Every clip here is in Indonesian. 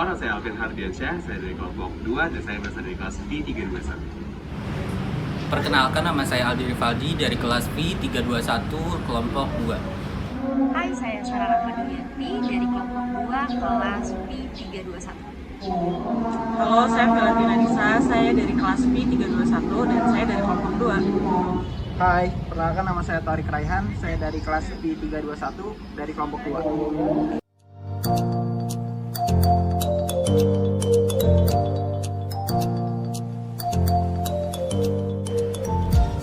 Perkenalkan, saya Alvin Hardiansyah, saya dari kelompok 2 dan saya berasal dari kelas V321. Perkenalkan, nama saya Aldi Rivaldi dari kelas V321 kelompok 2. Hai, saya Sarah Rahmadianti dari kelompok 2 kelas V321. Halo, saya Valentina Nisa, saya dari kelas V321 dan saya dari kelompok 2. Hai, perkenalkan nama saya Tariq Raihan, saya dari kelas V321 dari kelompok 2.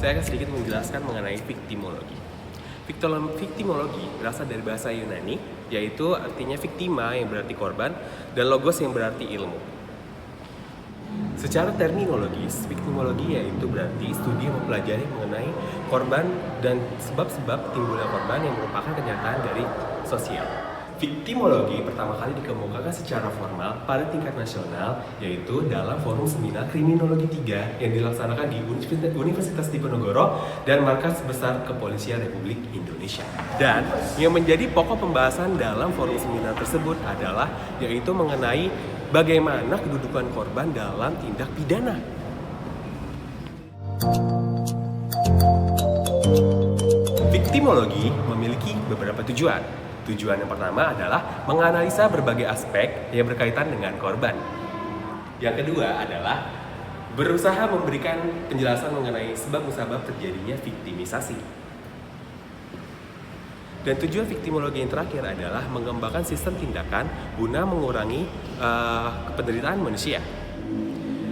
Saya akan sedikit menjelaskan mengenai viktimologi. Viktimologi berasal dari bahasa Yunani, yaitu artinya victima yang berarti korban, dan logos yang berarti ilmu. Secara terminologis, viktimologi yaitu berarti studi yang mempelajari mengenai korban dan sebab-sebab timbulnya korban yang merupakan kenyataan dari sosial. Viktimologi pertama kali dikemukakan secara formal pada tingkat nasional, yaitu dalam forum seminar Kriminologi 3 yang dilaksanakan di Universitas Diponegoro dan Markas Besar Kepolisian Republik Indonesia. Dan yang menjadi pokok pembahasan dalam forum seminar tersebut adalah yaitu mengenai bagaimana kedudukan korban dalam tindak pidana. Viktimologi memiliki beberapa tujuan. Tujuan yang pertama adalah menganalisa berbagai aspek yang berkaitan dengan korban. Yang kedua adalah berusaha memberikan penjelasan mengenai sebab-musabab terjadinya viktimisasi. Dan tujuan viktimologi yang terakhir adalah mengembangkan sistem tindakan guna mengurangi penderitaan manusia.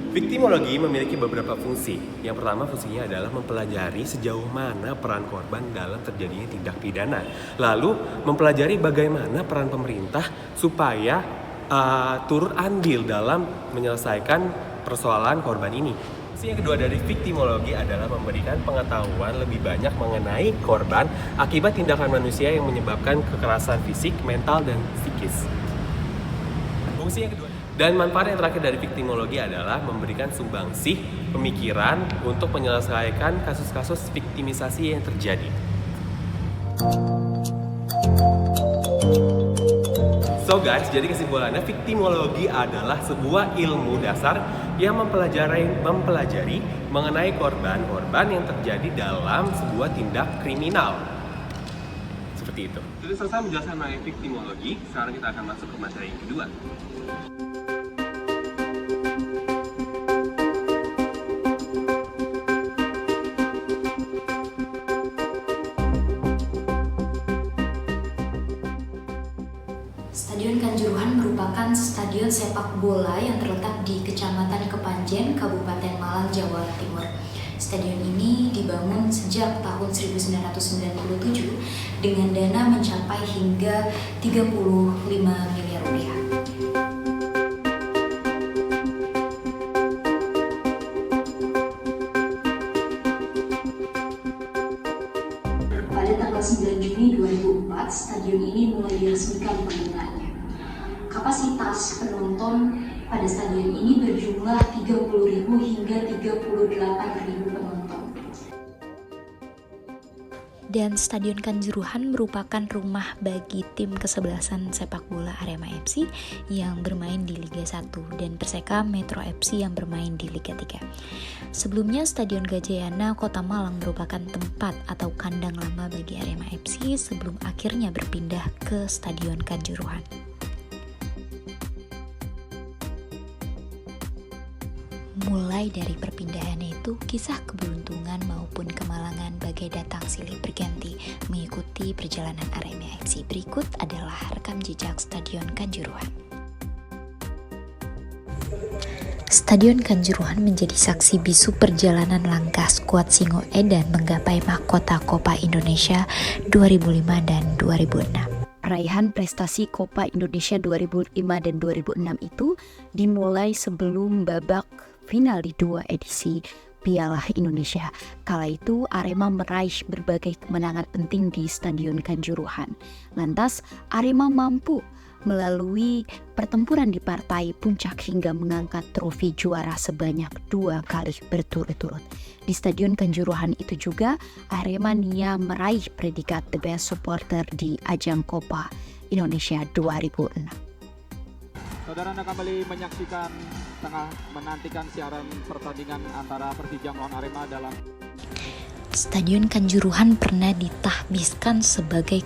Viktimologi memiliki beberapa fungsi. Yang pertama fungsinya adalah mempelajari sejauh mana peran korban dalam terjadinya tindak pidana. Lalu mempelajari bagaimana peran pemerintah supaya turut andil dalam menyelesaikan persoalan korban ini. Fungsi yang kedua dari viktimologi adalah memberikan pengetahuan lebih banyak mengenai korban akibat tindakan manusia yang menyebabkan kekerasan fisik, mental, dan psikis. Fungsi yang kedua dan manfaat yang terakhir dari viktimologi adalah memberikan sumbangsih pemikiran untuk menyelesaikan kasus-kasus viktimisasi yang terjadi. So guys, jadi kesimpulannya viktimologi adalah sebuah ilmu dasar yang mempelajari mengenai korban-korban yang terjadi dalam sebuah tindak kriminal. Seperti itu. Jadi selesai menjelaskan mengenai viktimologi, sekarang kita akan masuk ke materi yang kedua. Stadion Kanjuruhan merupakan stadion sepak bola yang terletak di Kecamatan Kepanjen, Kabupaten Malang, Jawa Timur. Stadion ini dibangun sejak tahun 1997 dengan dana mencapai hingga 35 miliar rupiah. Pada tanggal 9 Juni 2004, stadion ini mulai diresmikan penggunaannya. Kapasitas penonton pada stadion ini berjumlah 30.000 hingga 38.000 penonton. Dan Stadion Kanjuruhan merupakan rumah bagi tim kesebelasan sepak bola Arema FC yang bermain di Liga 1 dan Perseka Metro FC yang bermain di Liga 3. Sebelumnya Stadion Gajayana Kota Malang merupakan tempat atau kandang lama bagi Arema FC sebelum akhirnya berpindah ke Stadion Kanjuruhan. Mulai dari perpindahannya itu, kisah keberuntungan maupun kemalangan bagai datang silih berganti mengikuti perjalanan Arema FC. Berikut adalah rekam jejak Stadion Kanjuruhan. Stadion Kanjuruhan menjadi saksi bisu perjalanan langkah skuad Singo Edan menggapai mahkota Copa Indonesia 2005 dan 2006. Raihan prestasi Copa Indonesia 2005 dan 2006 itu dimulai sebelum babak final di 2 edisi Piala Indonesia. Kala itu Arema meraih berbagai kemenangan penting di Stadion Kanjuruhan. Lantas Arema mampu melalui pertempuran di partai puncak hingga mengangkat trofi juara sebanyak 2 kali berturut-turut. Di Stadion Kanjuruhan itu juga Aremania meraih predikat The Best Supporter di ajang Copa Indonesia 2006. Saudara Anda kembali menyaksikan tengah menantikan siaran pertandingan antara Persija melawan Arema dalam Stadion Kanjuruhan pernah ditahbiskan sebagai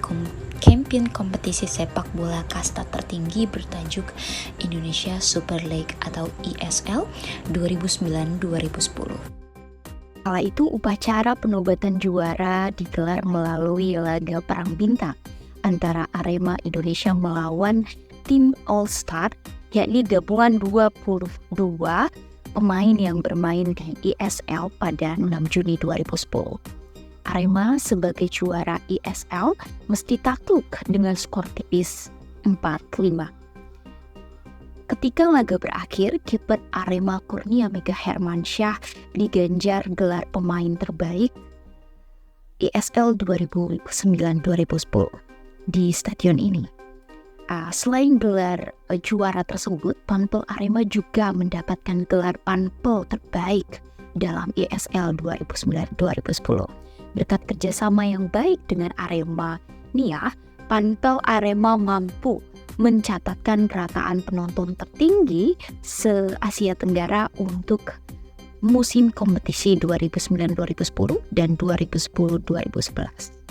kampiun kompetisi sepak bola kasta tertinggi bertajuk Indonesia Super League atau ISL 2009-2010. Kala itu upacara penobatan juara digelar melalui laga perang bintang antara Arema Indonesia melawan tim All Star, yakni gabungan 22 pemain yang bermain di ISL pada 6 Juni 2010. Arema sebagai juara ISL mesti takluk dengan skor tipis 4-5. Ketika laga berakhir, kiper Arema Kurnia Mega Hermansyah diganjar gelar pemain terbaik ISL 2009-2010 di stadion ini. Selain gelar juara tersebut, Panpel Arema juga mendapatkan gelar Panpel terbaik dalam ISL 2009-2010. Berkat kerjasama yang baik dengan Arema Nia, Panpel Arema mampu mencatatkan rataan penonton tertinggi se-Asia Tenggara untuk musim kompetisi 2009-2010 dan 2010-2011.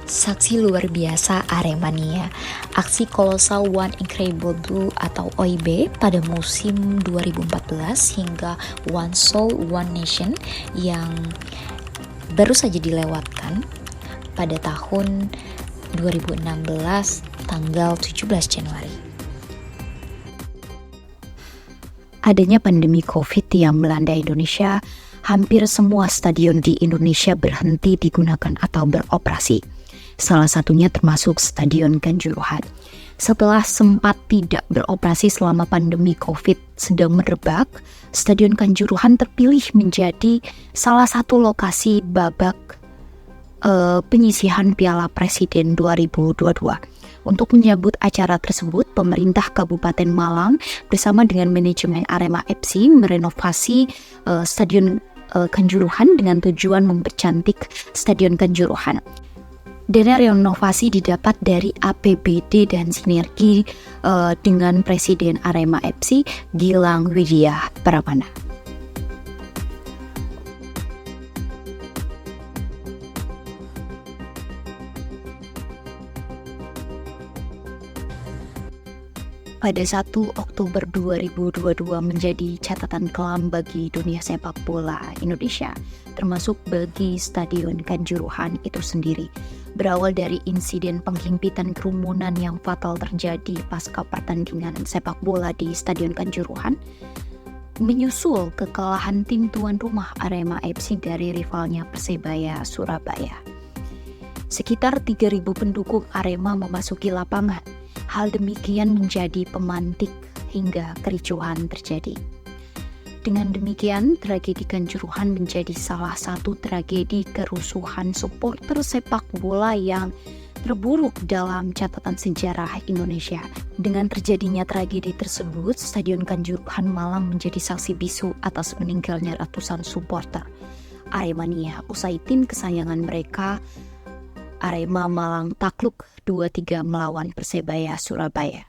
Saksi luar biasa Aremania, aksi kolosal One Incredible Blue atau OIB pada musim 2014 hingga One Soul One Nation yang baru saja dilewatkan pada tahun 2016 tanggal 17 Januari. Adanya pandemi COVID yang melanda Indonesia, hampir semua stadion di Indonesia berhenti digunakan atau beroperasi. Salah satunya termasuk Stadion Kanjuruhan. Setelah sempat tidak beroperasi selama pandemi COVID sedang merebak, Stadion Kanjuruhan terpilih menjadi salah satu lokasi babak penyisihan Piala Presiden 2022. Untuk menyambut acara tersebut, pemerintah Kabupaten Malang bersama dengan manajemen Arema FC merenovasi Stadion Kanjuruhan dengan tujuan mempercantik Stadion Kanjuruhan. Dana renovasi didapat dari APBD dan sinergi dengan Presiden Arema FC Gilang Widya Pramana. Pada 1 Oktober 2022 menjadi catatan kelam bagi dunia sepak bola Indonesia, termasuk bagi Stadion Kanjuruhan itu sendiri. Berawal dari insiden penghimpitan kerumunan yang fatal terjadi pasca pertandingan sepak bola di Stadion Kanjuruhan, menyusul kekalahan tim tuan rumah Arema FC dari rivalnya Persebaya Surabaya. Sekitar 3.000 pendukung Arema memasuki lapangan. Hal demikian menjadi pemantik hingga kericuhan terjadi. Dengan demikian, tragedi Kanjuruhan menjadi salah satu tragedi kerusuhan supporter sepak bola yang terburuk dalam catatan sejarah Indonesia. Dengan terjadinya tragedi tersebut, Stadion Kanjuruhan Malang menjadi saksi bisu atas meninggalnya ratusan supporter Aremania usai tim kesayangan mereka Arema Malang takluk 2-3 melawan Persebaya Surabaya.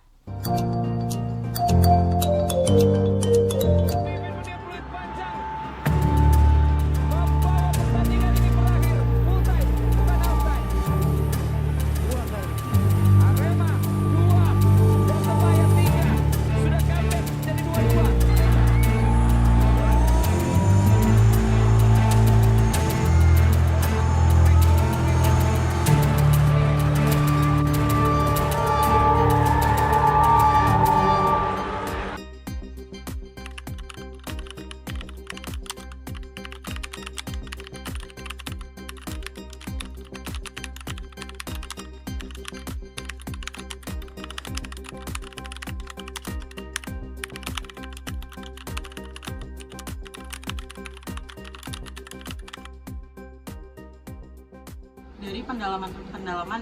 Dari pendalaman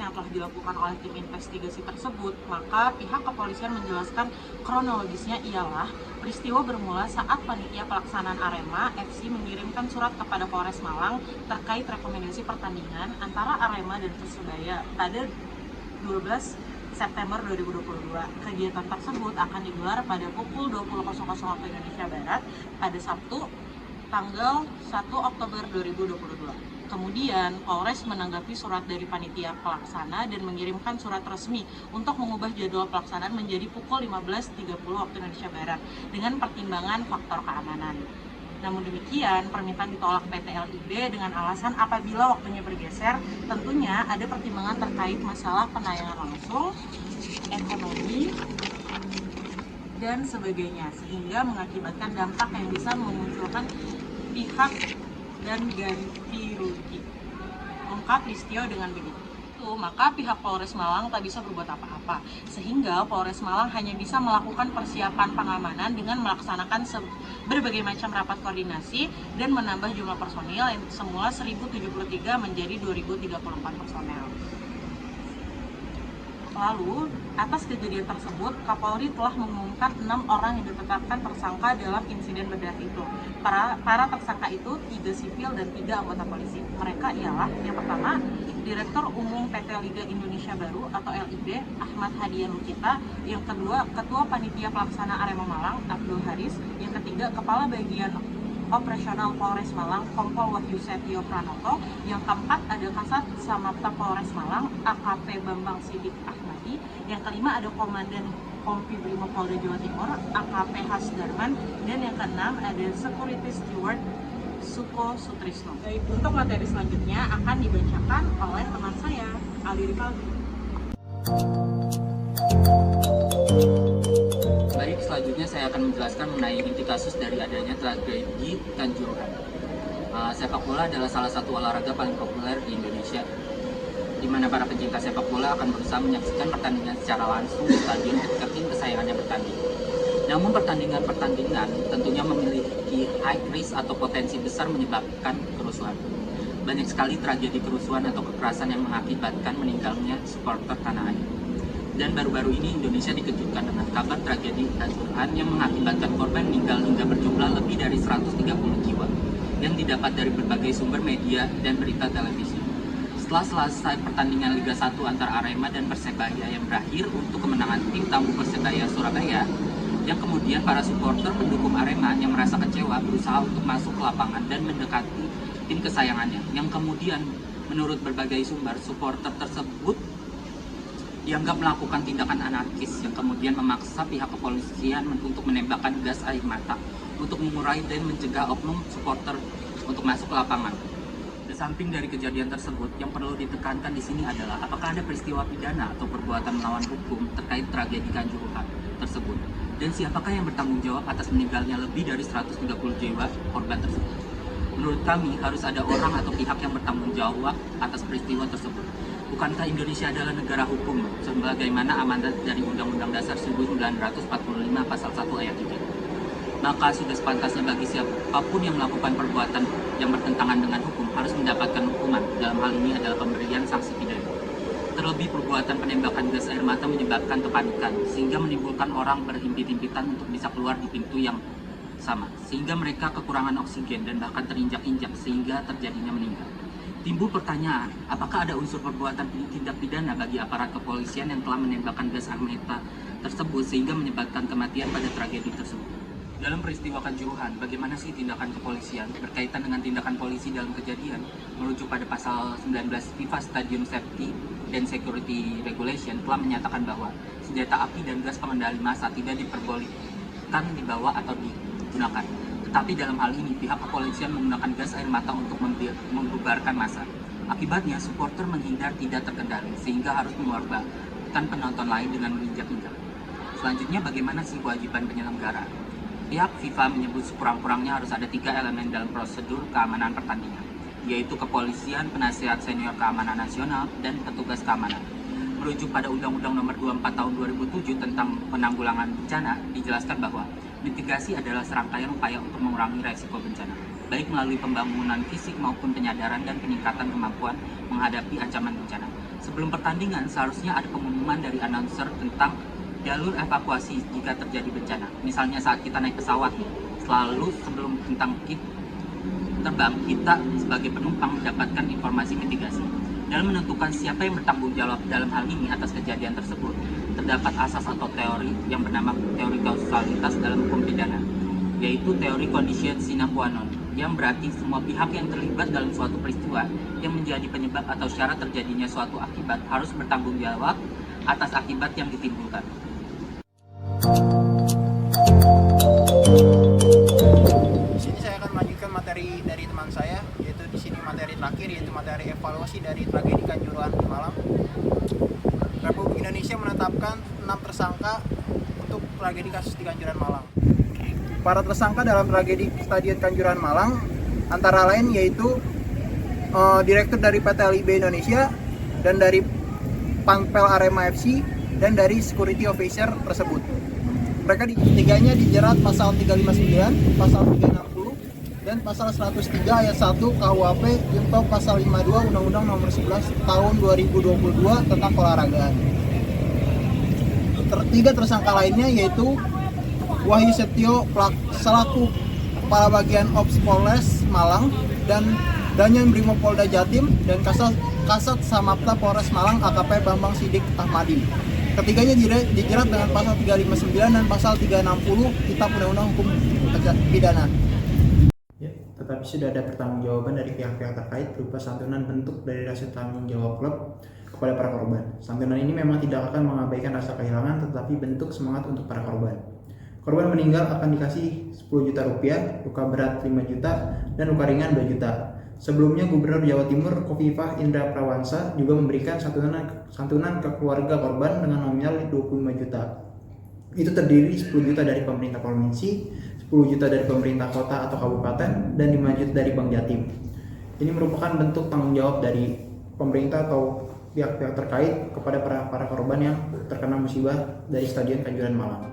yang telah dilakukan oleh tim investigasi tersebut, maka pihak kepolisian menjelaskan kronologisnya ialah Peristiwa bermula saat panitia pelaksanaan Arema FC mengirimkan surat kepada Polres Malang terkait rekomendasi pertandingan antara Arema dan Persebaya pada 12 September 2022. Kegiatan tersebut akan digelar pada pukul 20.00 waktu Indonesia Barat pada Sabtu, tanggal 1 Oktober 2022. Kemudian, Polres menanggapi surat dari panitia pelaksana dan mengirimkan surat resmi untuk mengubah jadwal pelaksanaan menjadi pukul 15.30 waktu Indonesia Barat dengan pertimbangan faktor keamanan. Namun demikian, permintaan ditolak PT LIB dengan alasan apabila waktunya bergeser, tentunya ada pertimbangan terkait masalah penayangan langsung, ekonomi, dan sebagainya, sehingga mengakibatkan dampak yang bisa memunculkan pihak dan ganti rugi. Ungkap Listio dengan begitu. Maka pihak Polres Malang tak bisa berbuat apa-apa, sehingga Polres Malang hanya bisa melakukan persiapan pengamanan dengan melaksanakan berbagai macam rapat koordinasi dan menambah jumlah personil yang semula 1073 menjadi 2034 personel. Lalu, atas kejadian tersebut, Kapolri telah mengumumkan 6 orang yang ditetapkan tersangka dalam insiden bedah itu. Para tersangka itu 3 sipil dan 3 anggota polisi. Mereka ialah, yang pertama, Direktur Umum PT Liga Indonesia Baru atau LIB, Ahmad Hadian Lukita. Yang kedua, Ketua Panitia Pelaksana Arema Malang, Abdul Haris. Yang ketiga, Kepala Bagian Operasional Polres Malang, Kompol Wahyu Setio Pranoto. Yang keempat ada Kasat Samapta Polres Malang, AKP Bambang Sidik Ahmadi. Yang kelima ada Komandan Kompi Brimob Polda Jawa Timur, AKP Hasdarman. Dan yang keenam ada Security Steward Suko Sutrisno. Untuk materi selanjutnya akan dibacakan oleh teman saya, Aldi Rivaldi. Baik, selanjutnya saya akan menjelaskan mengenai inti kasus dari adanya tragedi Kanjuruhan. Sepak bola adalah salah satu olahraga paling populer di Indonesia, di mana para pecinta sepak bola akan berusaha menyaksikan pertandingan secara langsung di stadion ketika tim kesayangannya bertanding. Namun pertandingan tentunya memiliki high risk atau potensi besar menyebabkan kerusuhan. Banyak sekali tragedi kerusuhan atau kekerasan yang mengakibatkan meninggalnya supporter tanah air. Dan baru-baru ini Indonesia dikejutkan dengan kabar tragedi Kanjuruhan yang mengakibatkan korban meninggal hingga berjumlah lebih dari 130 jiwa yang didapat dari berbagai sumber media dan berita televisi. Setelah selesai pertandingan Liga 1 antara Arema dan Persebaya yang berakhir untuk kemenangan tim tamu Persebaya Surabaya, yang kemudian para supporter pendukung Arema yang merasa kecewa berusaha untuk masuk ke lapangan dan mendekati tim kesayangannya, yang kemudian menurut berbagai sumber supporter tersebut dianggap melakukan tindakan anarkis yang kemudian memaksa pihak kepolisian untuk menembakkan gas air mata untuk mengurai dan mencegah oknum supporter untuk masuk ke lapangan. Di samping dari kejadian tersebut, yang perlu ditekankan di sini adalah apakah ada peristiwa pidana atau perbuatan melawan hukum terkait tragedi Kanjuruhan tersebut, dan siapakah yang bertanggung jawab atas meninggalnya lebih dari 130 jiwa korban tersebut. Menurut kami, harus ada orang atau pihak yang bertanggung jawab atas peristiwa tersebut. Bukankah Indonesia adalah negara hukum, sebagaimana amanat dari Undang-Undang Dasar 1945 Pasal 1 Ayat 3? Maka sudah sepantasnya bagi siapapun yang melakukan perbuatan yang bertentangan dengan hukum harus mendapatkan hukuman. Dalam hal ini adalah pemberian sanksi pidana. Terlebih perbuatan penembakan gas air mata menyebabkan kepanikan, sehingga menimbulkan orang berhimpit-himpitan untuk bisa keluar di pintu yang sama, sehingga mereka kekurangan oksigen dan bahkan terinjak-injak sehingga terjadinya meninggal. Timbul pertanyaan, apakah ada unsur perbuatan tindak pidana bagi aparat kepolisian yang telah menembakkan gas air mata tersebut sehingga menyebabkan kematian pada tragedi tersebut? Dalam peristiwa Kanjuruhan, bagaimana sih tindakan kepolisian berkaitan dengan tindakan polisi dalam kejadian? Merujuk pada pasal 19 FIFA Stadium Safety and Security Regulation telah menyatakan bahwa senjata api dan gas pengendali massa tidak diperbolehkan dibawa atau digunakan. Tetapi dalam hal ini, pihak kepolisian menggunakan gas air mata untuk membubarkan massa. Akibatnya, supporter menghindar tidak terkendali, sehingga harus mengorbankan penonton lain dengan menginjak-injak. Selanjutnya, bagaimana sih kewajiban penyelenggara? Pihak FIFA menyebut sekurang-kurangnya harus ada 3 elemen dalam prosedur keamanan pertandingan, yaitu kepolisian, penasihat senior keamanan nasional, dan petugas keamanan. Merujuk pada Undang-Undang Nomor 24 Tahun 2007 tentang penanggulangan bencana, dijelaskan bahwa mitigasi adalah serangkaian upaya untuk mengurangi resiko bencana, baik melalui pembangunan fisik maupun penyadaran dan peningkatan kemampuan menghadapi ancaman bencana. Sebelum pertandingan, seharusnya ada pengumuman dari announcer tentang jalur evakuasi jika terjadi bencana. Misalnya saat kita naik pesawat, selalu sebelum tentang terbang, kita sebagai penumpang mendapatkan informasi mitigasi. Dalam menentukan siapa yang bertanggung jawab dalam hal ini atas kejadian tersebut, terdapat asas atau teori yang bernama teori kausalitas dalam hukum pidana, yaitu teori conditio sine qua non, yang berarti semua pihak yang terlibat dalam suatu peristiwa yang menjadi penyebab atau syarat terjadinya suatu akibat harus bertanggung jawab atas akibat yang ditimbulkan. Di sini saya akan melanjutkan materi dari teman saya, yaitu di sini materi terakhir, yaitu materi evaluasi dari tragedi Kanjuruhan Malang. Republik Indonesia menetapkan 6 tersangka untuk tragedi kasus di Kanjuruhan Malang. Para tersangka dalam tragedi Stadion Kanjuruhan Malang antara lain yaitu Direktur dari PT LIB Indonesia dan dari Panpel Arema FC dan dari Security Officer tersebut. Mereka tiganya dijerat pasal 359, pasal 360, dan pasal 103 ayat 1 KUHP junto pasal 52 Undang-Undang Nomor 11 Tahun 2022 tentang olahragaan. Tiga tersangka lainnya yaitu Wahyu Setio selaku Kepala Bagian Ops Polres Malang dan Danjen Brimopolda Jatim dan Kasat Samapta Polres Malang AKP Bambang Sidik Ahmadi. Ketiganya dijerat dengan pasal 359 dan pasal 360 Kitab Undang-Undang Hukum Pidana. Ya, tetapi sudah ada pertanggungjawaban dari pihak-pihak terkait berupa santunan bentuk dari rasa tanggung jawab klub kepada para korban. Santunan ini memang tidak akan mengabaikan rasa kehilangan, tetapi bentuk semangat untuk para korban. Korban meninggal akan dikasih 10 juta rupiah, luka berat 5 juta, dan luka ringan 2 juta. Sebelumnya Gubernur Jawa Timur Khofifah Indra Prawansa juga memberikan santunan ke keluarga korban dengan nominal 25 juta. Itu terdiri 10 juta dari pemerintah provinsi, 10 juta dari pemerintah kota atau kabupaten, dan 5 juta dari Bank Jatim. Ini merupakan bentuk tanggung jawab dari pemerintah atau pihak-pihak terkait kepada para korban yang terkena musibah dari Stadion Kanjuruhan Malang.